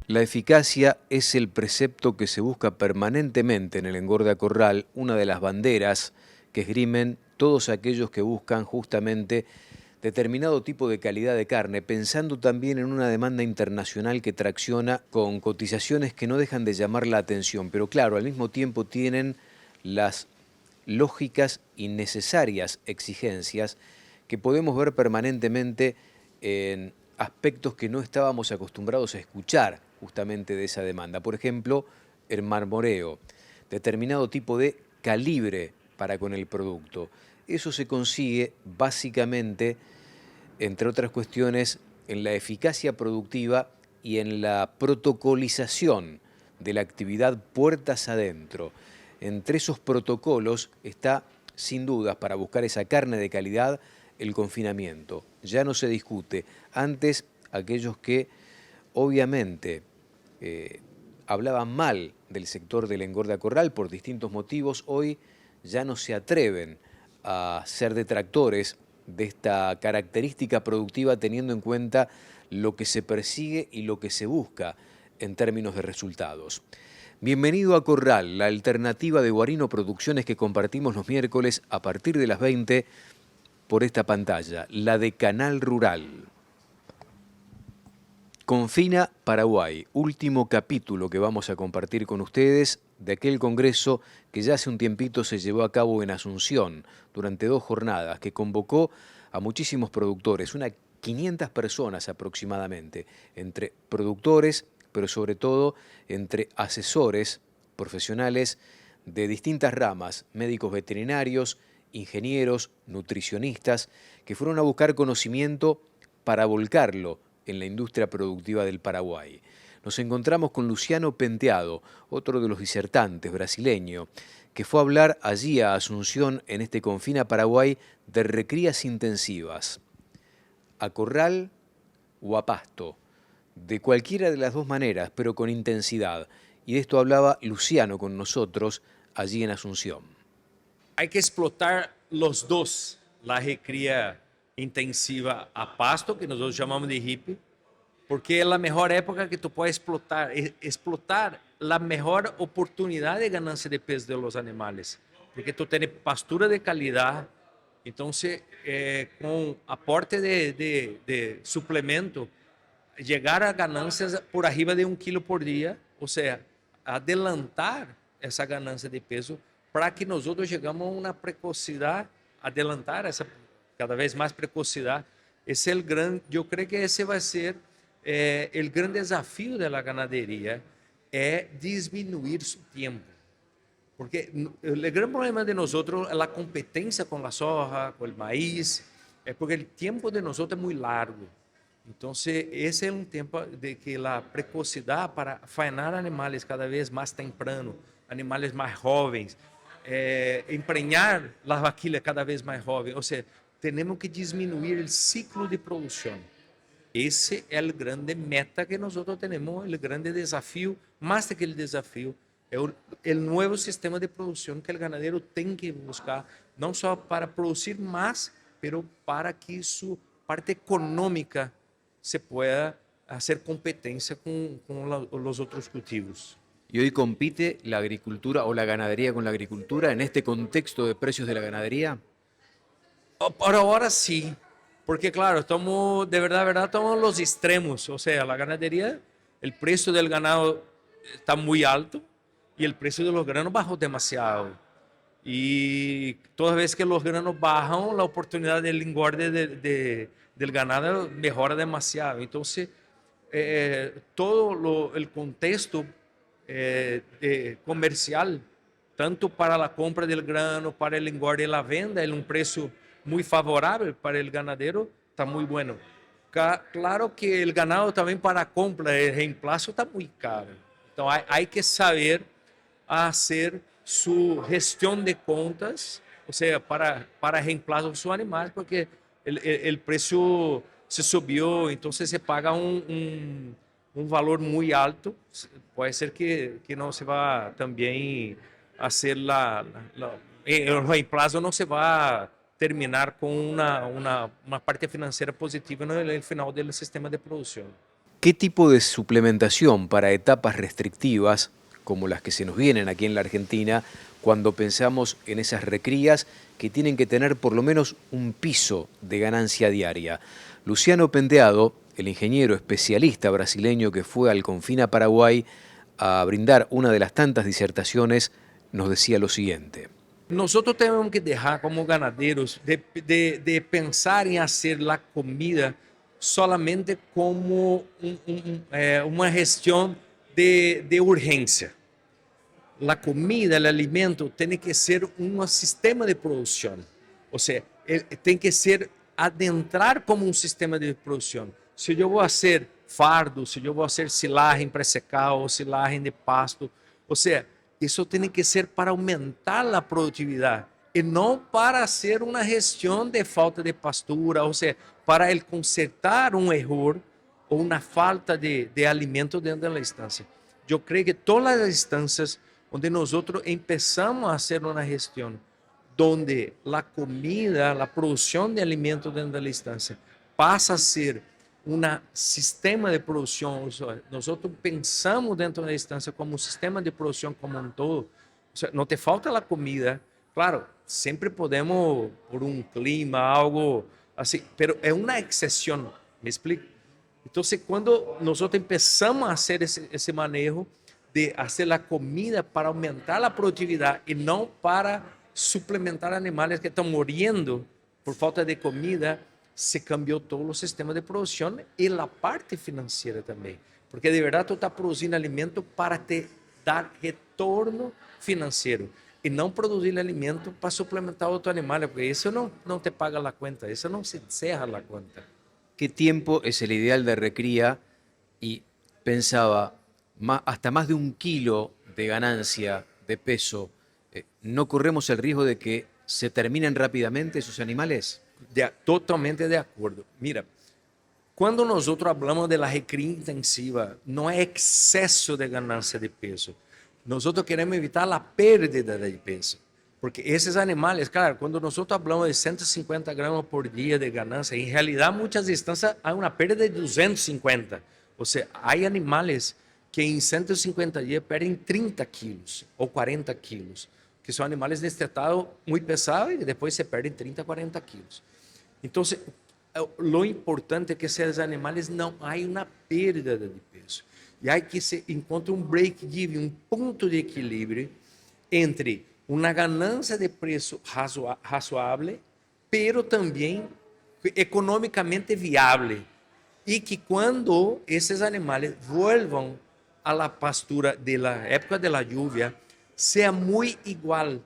La eficacia es el precepto que se busca permanentemente en el engorde a corral, una de las banderas que esgrimen todos aquellos que buscan justamente determinado tipo de calidad de carne, pensando también en una demanda internacional que tracciona con cotizaciones que no dejan de llamar la atención, pero claro, al mismo tiempo tienen las lógicas y necesarias exigencias que podemos ver permanentemente en aspectos que no estábamos acostumbrados a escuchar justamente de esa demanda. Por ejemplo, el marmoreo, determinado tipo de calibre para con el producto. Eso se consigue básicamente, entre otras cuestiones, en la eficacia productiva y en la protocolización de la actividad puertas adentro. Entre esos protocolos está, sin dudas, para buscar esa carne de calidad, el confinamiento. Ya no se discute. Antes, aquellos que obviamente hablaban mal del sector del engorde a corral por distintos motivos, hoy ya no se atreven a ser detractores de esta característica productiva teniendo en cuenta lo que se persigue y lo que se busca en términos de resultados. Bienvenido a Corral, la alternativa de Guarino Producciones que compartimos los miércoles a partir de las 20 por esta pantalla, la de Canal Rural. Confina Paraguay, último capítulo que vamos a compartir con ustedes de aquel congreso que ya hace un tiempito se llevó a cabo en Asunción durante 2 jornadas, que convocó a muchísimos productores, unas 500 personas aproximadamente, entre productores, pero sobre todo entre asesores profesionales de distintas ramas, médicos veterinarios, ingenieros, nutricionistas, que fueron a buscar conocimiento para volcarlo en la industria productiva del Paraguay. Nos encontramos con Luciano Penteado, otro de los disertantes brasileño, que fue a hablar allí a Asunción en este Confina Paraguay de recrías intensivas, a corral o a pasto, de cualquiera de las dos maneras, pero con intensidad. Y de esto hablaba Luciano con nosotros allí en Asunción. Hay que explotar los dos, la recría intensiva a pasto, que nosotros llamamos de hippie, porque é a melhor época que tu pode explotar a melhor oportunidade de ganância de peso de los animais, porque tu tem pastura de qualidade, então com aporte de suplemento, chegar a ganâncias por arriba de 1 quilo por dia, ou seja, adelantar essa ganância de peso para que nós outros chegamos a uma precocidade, adelantar essa cada vez mais precocidade. Esse é o grande, eu creio que esse vai ser o grande desafio da ganaderia, é diminuir seu tempo. Porque o grande problema de nós outros é a competência com a soja, com o maíz, é porque o tempo de nós outros é muito largo. Então, esse é um tempo de que a precocidade para faenar animais cada vez mais temprano, animais mais jovens, emprenhar as vaquilhas cada vez mais jovens, ou seja, temos que diminuir o ciclo de produção. Esse é o grande meta que nós temos, o grande desafio, mais do que o desafio, é o novo sistema de produção que o ganadeiro tem que buscar, não só para produzir mais, mas para que sua parte econômica se pueda hacer competencia con los otros cultivos. ¿Y hoy compite la agricultura o la ganadería con la agricultura en este contexto de precios de la ganadería? Por ahora sí, porque claro, estamos, de verdad, estamos en los extremos. O sea, la ganadería, el precio del ganado está muy alto y el precio de los granos bajó demasiado. Y toda vez que los granos bajan, la oportunidad del engorde del ganado mejora demasiado. Entonces, todo el contexto comercial, tanto para la compra del grano, para el engorde y la venda, en un precio muy favorable para el ganadero, está muy bueno. Claro que el ganado también para compra y reemplazo está muy caro. Entonces, hay que saber hacer su gestión de contas, o sea, para reemplazo de sus animales, porque el precio se subió, entonces se paga un valor muy alto. Puede ser que no se va también a hacer el reemplazo no se va a terminar con una parte financiera positiva en el final del sistema de producción. ¿Qué tipo de suplementación para etapas restrictivas, como las que se nos vienen aquí en la Argentina, cuando pensamos en esas recrías que tienen que tener por lo menos un piso de ganancia diaria? Luciano Pendeado, el ingeniero especialista brasileño que fue al Confina Paraguay a brindar una de las tantas disertaciones, nos decía lo siguiente. Nosotros tenemos que dejar como ganaderos de pensar en hacer la comida solamente como una gestión de urgencia. La comida, el alimento, tiene que ser un sistema de producción. O sea, tem que ser adentrar como um sistema de produção. Se eu vou fazer fardo, se eu vou fazer silagem pré-secado, silagem de pasto, ou seja, isso tem que ser para aumentar a produtividade e não para ser uma gestão de falta de pastura, ou seja, para ele consertar um erro ou uma falta de alimento dentro da instância. Eu creio que todas as instâncias onde nós começamos a fazer uma gestão donde la comida, la producción de alimentos dentro de la instancia pasa a ser un sistema de producción. Nosotros pensamos dentro de la instancia como un sistema de producción como un todo. O sea, no te falta la comida. Claro, siempre podemos, por un clima, algo así, pero es una excepción. ¿Me explico? Entonces, cuando nosotros empezamos a hacer ese manejo de hacer la comida para aumentar la productividad y no para suplementar animales que estão morrendo por falta de comida, se cambiou todo o sistema de produção e a parte financeira também. Porque de verdade tu está produzindo alimento para te dar retorno financeiro e não produzir alimento para suplementar outro animal, porque isso não te paga a conta, isso não se encerra a conta. ¿Qué tiempo es el ideal de recría? Y pensaba, hasta más de 1 kilo de ganancia de peso, ¿no corremos el riesgo de que se terminen rápidamente esos animales? Totalmente de acordo. Mira, quando nós falamos da recria intensiva, não é excesso de ganância de peso. Nós queremos evitar a perda de peso. Porque esses animais, claro, quando nós falamos de 150 gramas por dia de ganância, em realidade, muitas instâncias, há uma perda de 250. Ou seja, há animais que em 150 dias perdem 30 quilos ou 40 quilos. Que são animais nesse estado muito pesado e depois se perdem 30, 40 quilos. Então, o importante é que esses animais não há uma perda de peso. E há que se encontre um break-even, um ponto de equilíbrio entre uma ganância de preço razoável, pero também economicamente viável. E que quando esses animais voltam à pastura da época da lluvia, seja muito igual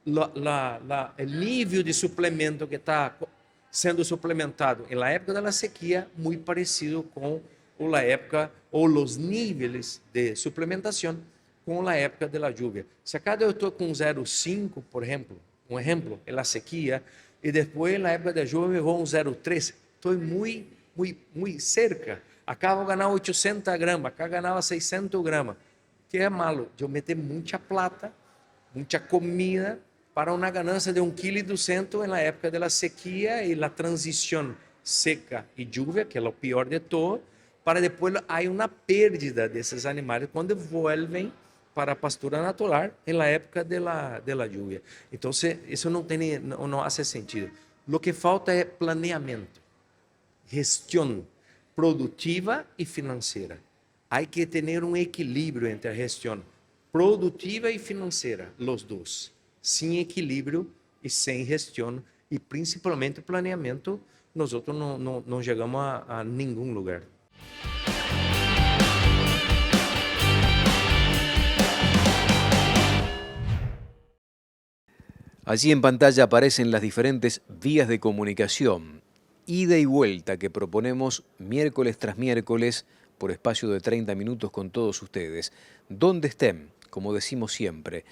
o nível de suplemento que está sendo suplementado na época da sequia, muito parecido com a época ou os níveis de suplementação com a época da lluvia. Se cada eu estou com 0,5, por exemplo, na sequia, e depois na época da lluvia eu vou um 0,3, estou muito cerca. Acá vou ganhar 800 gramas, acá ganhava 600 gramas. Que é malo, eu meter muita plata, muita comida para uma ganância de 1,2 kg na época da sequia e a transição seca e lluvia, que é o pior de todo, para depois há uma perda desses animais quando voltem para a pastura natural na época da lluvia. Então, isso não faz sentido. O que falta é planeamento, gestão produtiva e financeira. Há que ter um equilíbrio entre a gestão produtiva e financeira, os dois. Sem equilíbrio e sem gestão, e principalmente planeamento, nós não chegamos a nenhum lugar. Allí en pantalla aparecen las diferentes vías de comunicación, ida y vuelta que proponemos miércoles tras miércoles por espacio de 30 minutos con todos ustedes. Donde estén, como decimos siempre,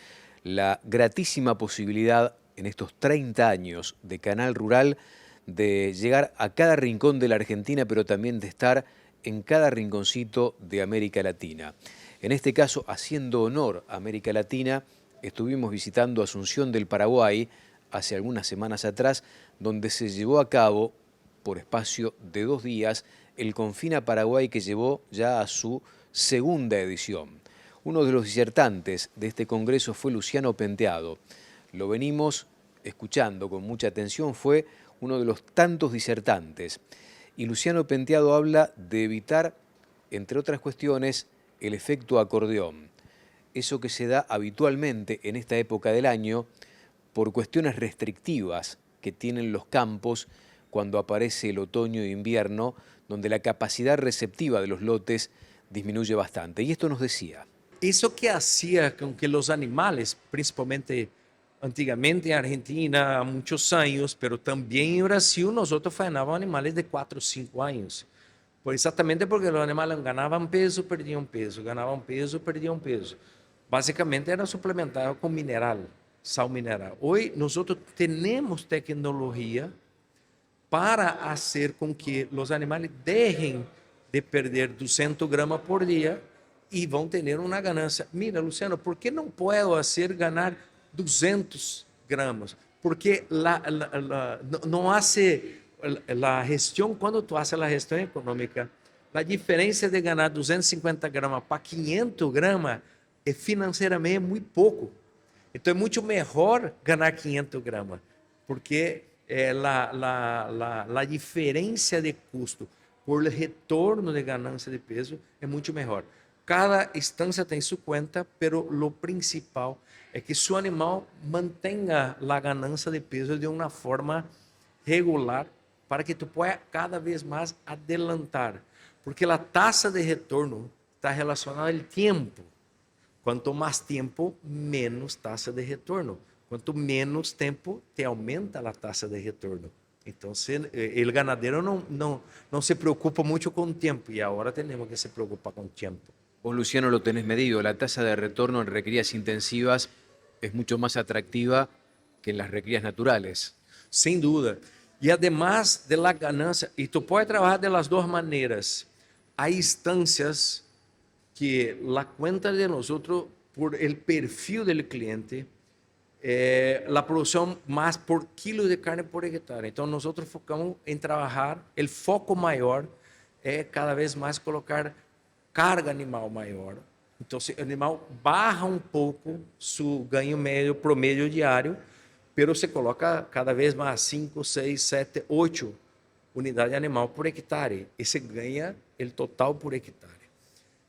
la gratísima posibilidad en estos 30 años de Canal Rural de llegar a cada rincón de la Argentina, pero también de estar en cada rinconcito de América Latina. En este caso, haciendo honor a América Latina, estuvimos visitando Asunción del Paraguay hace algunas semanas atrás, donde se llevó a cabo, por espacio de 2 días, el Confina Paraguay, que llevó ya a su segunda edición. Uno de los disertantes de este congreso fue Luciano Penteado. Lo venimos escuchando con mucha atención, fue uno de los tantos disertantes. Y Luciano Penteado habla de evitar, entre otras cuestiones, el efecto acordeón. Eso que se da habitualmente en esta época del año por cuestiones restrictivas que tienen los campos cuando aparece el otoño e invierno, donde la capacidad receptiva de los lotes disminuye bastante. Y esto nos decía. Eso que hacía con que los animales, principalmente antigamente en Argentina, há muchos años, pero también en Brasil, nosotros faenábamos animales de 4 o 5 años. Exatamente porque los animales ganaban peso, perdiam peso, ganavam peso, perdiam peso. Basicamente era suplementado com mineral, sal mineral. Hoje, nós temos tecnologia para fazer com que os animais deixem de perder 200 gramas por dia e vão ter uma ganância. Mira, Luciano, por que não posso fazer ganhar 200 gramas? Porque não hace a gestão, quando tu haces a gestão econômica, a diferença de ganhar 250 gramas para 500 gramas financeiramente é muito pouco. Então é muito melhor ganhar 500 gramas, porque a diferença de custo por retorno de ganância de peso é muito melhor. Cada instância tem sua conta, pero o principal é que seu animal mantenha a ganância de peso de uma forma regular para que tu possa cada vez mais adelantar. Porque a taxa de retorno está relacionada ao tempo. Quanto mais tempo, menos taxa de retorno. Quanto menos tempo, te aumenta a taxa de retorno. Então, o ganadeiro não se preocupa muito com o tempo e agora temos que se preocupar com o tempo. Vos, Luciano, lo tenés medido. La tasa de retorno en recrías intensivas es mucho más atractiva que en las recrías naturales. Sem dúvida. E además de la ganancia, e tu pode trabalhar de las duas maneiras. Há instâncias que la cuenta de nosotros, por el perfil del cliente, la producción más por kilo de carne por hectárea. Entonces nosotros focamos en trabajar, el foco mayor es cada vez más colocar carga animal mayor. Entonces el animal baja un poco su ganho medio, promedio diario, pero se coloca cada vez más 5, 6, 7, 8 unidades de animal por hectare. E se ganha el total por hectare.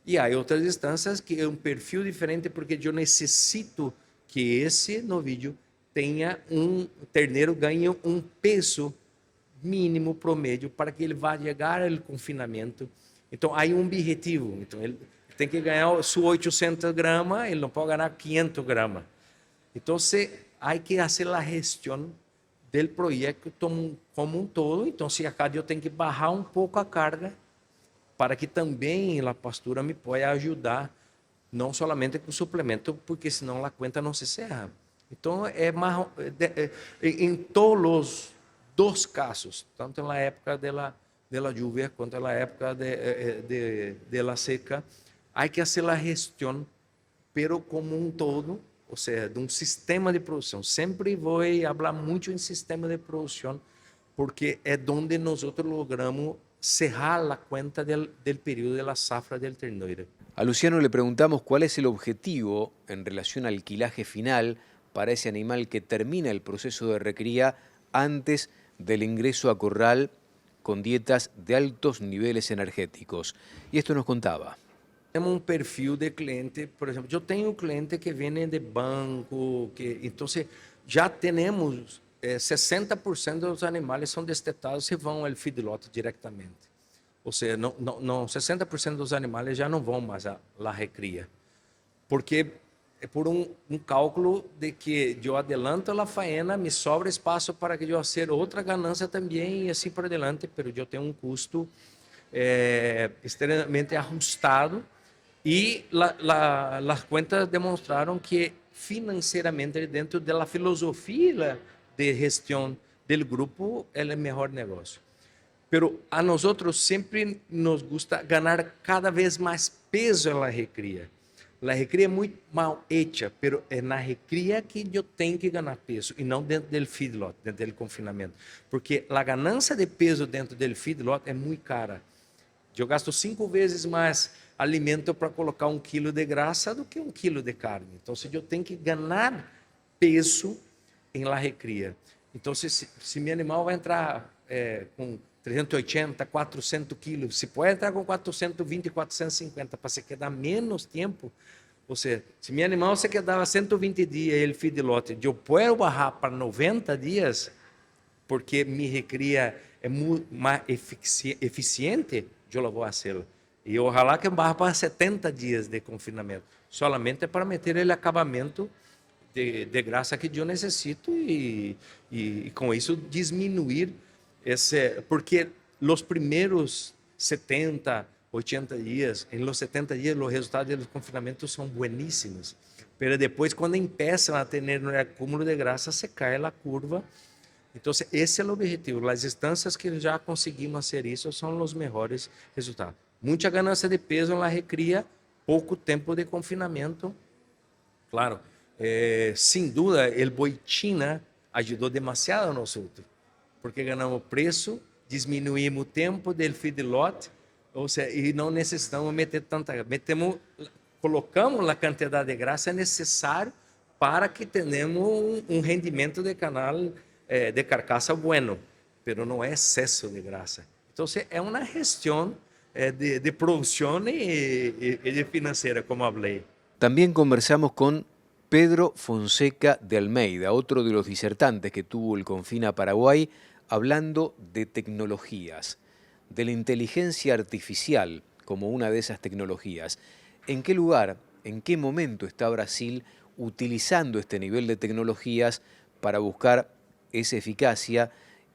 E há outras instâncias que é um perfil diferente, porque eu necessito que esse novilho tenha terneiro ganhe um peso mínimo promédio para que ele vá chegar ao confinamento. Então, há um objetivo. Então, ele tem que ganhar suas 800 gramas, ele não pode ganhar 500 gramas. Então, há que fazer a gestão do projeto como um todo. Então, se acá eu tenho que barrar um pouco a carga, para que também a pastura me possa ajudar, não somente com suplemento, porque senão a conta não se cerra. Então, em todos os dois casos, tanto na época da lluvia quanto na época da seca, há que fazer a gestão, pero como um todo, ou seja, de um sistema de produção. Sempre vou falar muito em sistema de produção, porque é onde nós logramos cerrar la cuenta del periodo de la zafra del ternero. A Luciano le preguntamos cuál es el objetivo en relación al quilaje final para ese animal que termina el proceso de recría antes del ingreso a corral con dietas de altos niveles energéticos. Y esto nos contaba. Temos um perfil de cliente, por exemplo, eu tenho um cliente que vem de banco, então já temos 60% dos animais são destetados e vão ao feedlot diretamente. Ou seja, 60% dos animais já não vão mais à recria. Porque é por um cálculo de que eu adelanto a faena, me sobra espaço para que eu faça outra ganância também e assim por diante, mas eu tenho um custo extremamente ajustado e as contas demonstraram que financeiramente dentro da filosofia de gestão do grupo é o melhor negócio. Pero a nós sempre nos gusta ganhar cada vez mais peso na recria. A recria é muito mal hecha, pero é na recria que eu tenho que ganhar peso e não dentro do feedlot, dentro do confinamento. Porque a ganância de peso dentro do feedlot é muito cara. Eu gasto 5 vezes mais alimento para colocar 1 quilo de grasa do que 1 quilo de carne. Então, eu tenho que ganhar peso em la recria. Então, se meu animal vai entrar com 380, 400 quilos, se pode entrar com 420, 450, para se quedar menos tempo. Ou seja, se meu animal se quedava 120 dias, ele feedlot, eu posso barrar para 90 dias, porque minha recria é muito mais eficiente, eu vou fazer. E ojalá que barra para 70 dias de confinamento, solamente para meter ele acabamento de graça que eu necessito e com isso diminuir esse, porque os primeiros 70, 80 dias, em los 70 dias os resultados do confinamento são bueníssimos, mas depois quando começam a ter um acúmulo de grasa se cai a curva. Então esse é o objetivo, as instâncias que já conseguimos fazer isso são os melhores resultados. Muita ganância de peso na recria, pouco tempo de confinamento, claro. Sem dúvida, o boi China ajudou demasiado a nós outros, porque ganhamos preço, diminuímos o tempo do feedlot, ou seja, e não necessitamos meter tanta, colocamos a quantidade de grasa necessária para que tenhamos um rendimento de canal de carcaça bueno, mas não é excesso de grasa. Então, é uma gestão de produção e de financeira, como falei. También conversamos con Pedro Fonseca de Almeida, otro de los disertantes que tuvo el Confina Paraguay, hablando de tecnologías, de la inteligencia artificial como una de esas tecnologías. ¿En qué lugar, en qué momento está Brasil utilizando este nivel de tecnologías para buscar esa eficacia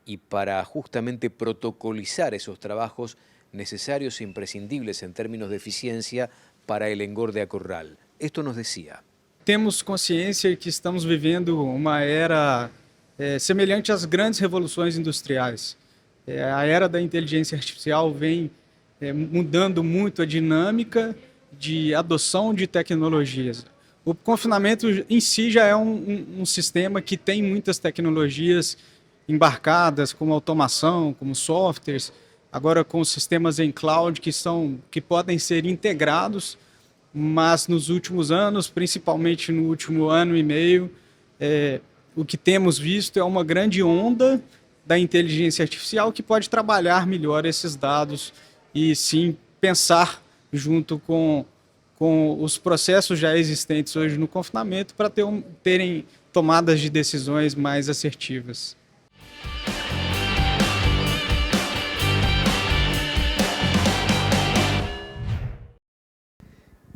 y para justamente protocolizar esos trabajos necesarios e imprescindibles en términos de eficiencia para el engorde a corral? Esto nos decía. Temos consciência que estamos vivendo uma era semelhante às grandes revoluções industriais. A era da inteligência artificial vem mudando muito a dinâmica de adoção de tecnologias. O confinamento em si já é um sistema que tem muitas tecnologias embarcadas, como automação, como softwares, agora com sistemas em cloud que podem ser integrados, mas nos últimos anos, principalmente no último ano e meio, o que temos visto é uma grande onda da inteligência artificial que pode trabalhar melhor esses dados e sim pensar junto com os processos já existentes hoje no confinamento para terem tomadas de decisões mais assertivas.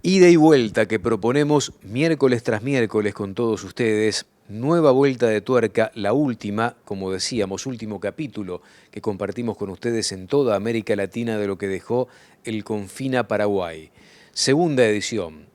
Ida y vuelta que proponemos miércoles tras miércoles con todos ustedes, nueva vuelta de tuerca, la última, como decíamos, último capítulo que compartimos con ustedes en toda América Latina de lo que dejó el Confina Paraguay. Segunda edición.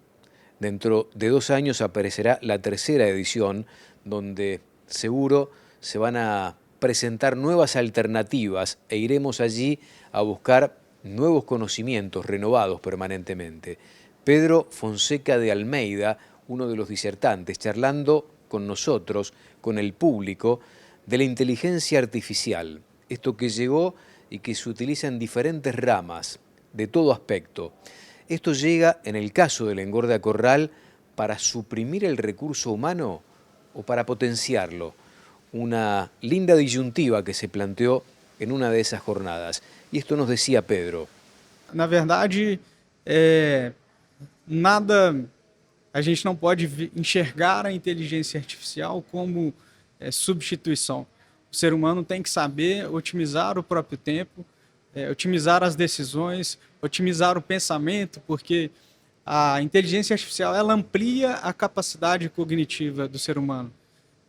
Dentro de 2 años aparecerá la tercera edición, donde seguro se van a presentar nuevas alternativas e iremos allí a buscar nuevos conocimientos renovados permanentemente. Pedro Fonseca de Almeida, uno de los disertantes, charlando con nosotros, con el público, de la inteligencia artificial, esto que llegó y que se utiliza en diferentes ramas, de todo aspecto. Esto llega, en el caso del engorde a corral, para suprimir el recurso humano o para potenciarlo. Una linda disyuntiva que se planteó en una de esas jornadas. Y esto nos decía Pedro. Na verdade, a gente não pode enxergar a inteligência artificial como substituição. O ser humano tem que saber otimizar o próprio tempo, otimizar as decisões, otimizar o pensamento, porque a inteligência artificial ela amplia a capacidade cognitiva do ser humano.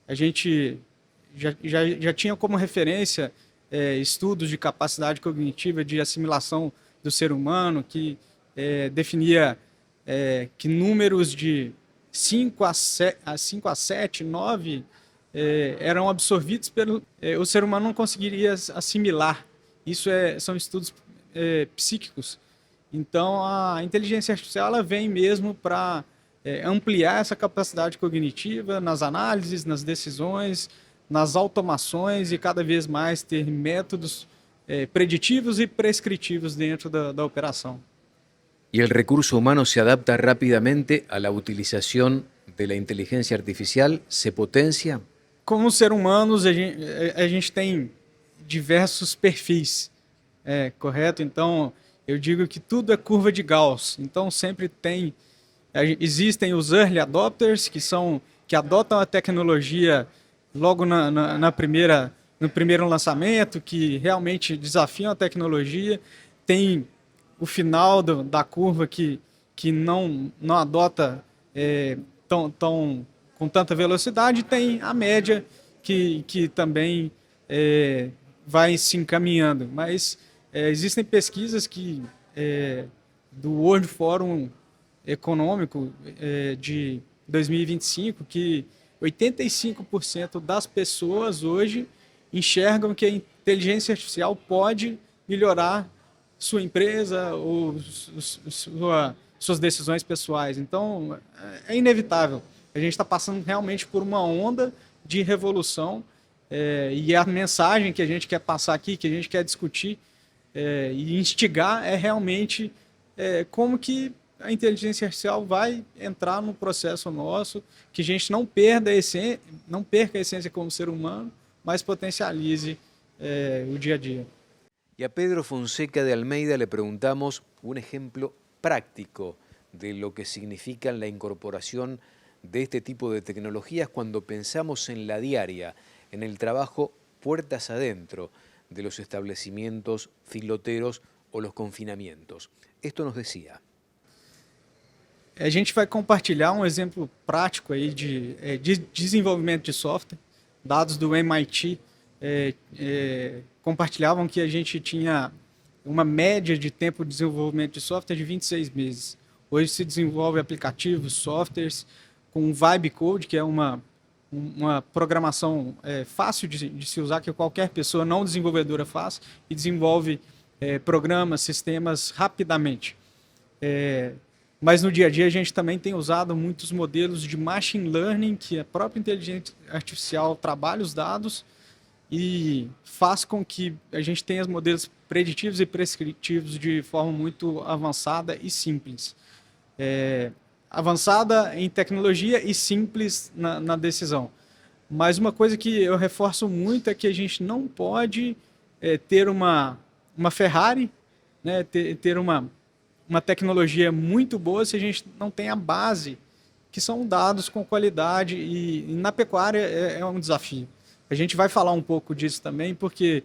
A gente já tinha como referência estudos de capacidade cognitiva, de assimilação do ser humano, que definia que números de 5 a 7, 9 eram absorvidos o ser humano não conseguiria assimilar. Isso são estudos psíquicos. Então, a inteligência artificial ela vem mesmo para ampliar essa capacidade cognitiva nas análises, nas decisões, nas automações e cada vez mais ter métodos preditivos e prescritivos dentro da operação. ¿Y el recurso humano se adapta rápidamente a la utilización de la inteligencia artificial? ¿Se potencia? Como ser humanos, a gente tem diversos perfis, correto? Então, eu digo que tudo é curva de Gauss. Então, sempre existem os early adopters, que adotam a tecnologia logo no primeiro lançamento, que realmente desafiam a tecnologia. Tem o final da curva que não adota com tanta velocidade, tem a média que também vai se encaminhando. Mas existem pesquisas do World Forum Econômico de 2025 que 85% das pessoas hoje enxergam que a inteligência artificial pode melhorar sua empresa ou suas decisões pessoais. Então, é inevitável. A gente está passando realmente por uma onda de revolução e a mensagem que a gente quer passar aqui, que a gente quer discutir e instigar é realmente como que a inteligência artificial vai entrar no processo nosso, que a gente não perca a essência como ser humano, mas potencialize o dia a dia. Y a Pedro Fonseca de Almeida le preguntamos un ejemplo práctico de lo que significa la incorporación de este tipo de tecnologías cuando pensamos en la diaria, en el trabajo puertas adentro de los establecimientos filoteros o los confinamientos. Esto nos decía. A gente vai compartilhar um exemplo prático aí de desenvolvimento de software. Dados do MIT compartilhavam que a gente tinha uma média de tempo de desenvolvimento de software de 26 meses. Hoje se desenvolve aplicativos, softwares com Vibe Code, que é uma programação fácil de se usar, que qualquer pessoa não desenvolvedora faz, e desenvolve programas, sistemas rapidamente. Mas no dia a dia a gente também tem usado muitos modelos de machine learning, que a própria inteligência artificial trabalha os dados e faz com que a gente tenha os modelos preditivos e prescritivos de forma muito avançada e simples. Avançada em tecnologia e simples na decisão. Mas uma coisa que eu reforço muito é que a gente não pode ter uma Ferrari, né, ter uma tecnologia muito boa se a gente não tem a base, que são dados com qualidade, e na pecuária é um desafio. A gente vai falar um pouco disso também, porque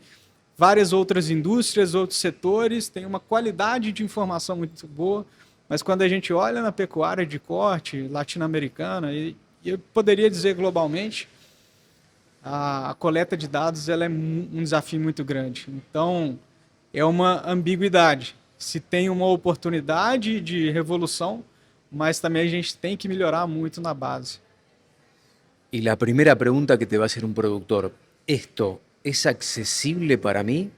várias outras indústrias, outros setores têm uma qualidade de informação muito boa, mas quando a gente olha na pecuária de corte latino-americana, e eu poderia dizer globalmente, a coleta de dados ela é um desafio muito grande. Então, é uma ambiguidade. Se tem uma oportunidade de revolução, mas também a gente tem que melhorar muito na base. Y la primera pregunta que te va a hacer un productor, ¿esto es accesible para mí?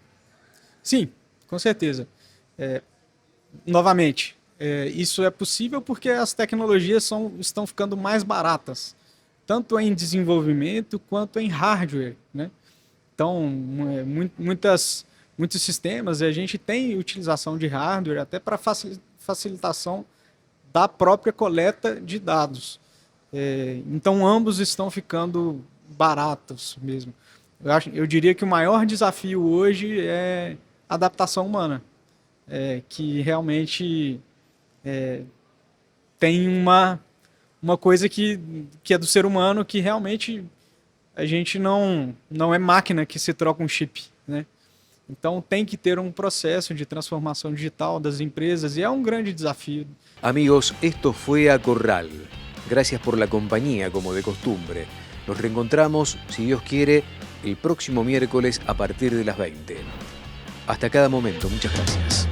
Sim, com certeza. Novamente, isso é possível porque as tecnologias estão ficando mais baratas, tanto em desenvolvimento quanto em hardware, né? Então, muitos sistemas, a gente tem utilização de hardware até para facilitação da própria coleta de dados. Então, ambos estão ficando baratos mesmo. Eu diria que o maior desafio hoje é a adaptação humana, que realmente tem uma coisa que é do ser humano, que realmente a gente não é máquina que se troca um chip, né? Então tem que ter um processo de transformação digital das empresas e é um grande desafio. Amigos, esto fue A Corral. Gracias por la compañía, como de costumbre. Nos reencontramos, si Dios quiere, el próximo miércoles a partir de las 20. Hasta cada momento, muchas gracias.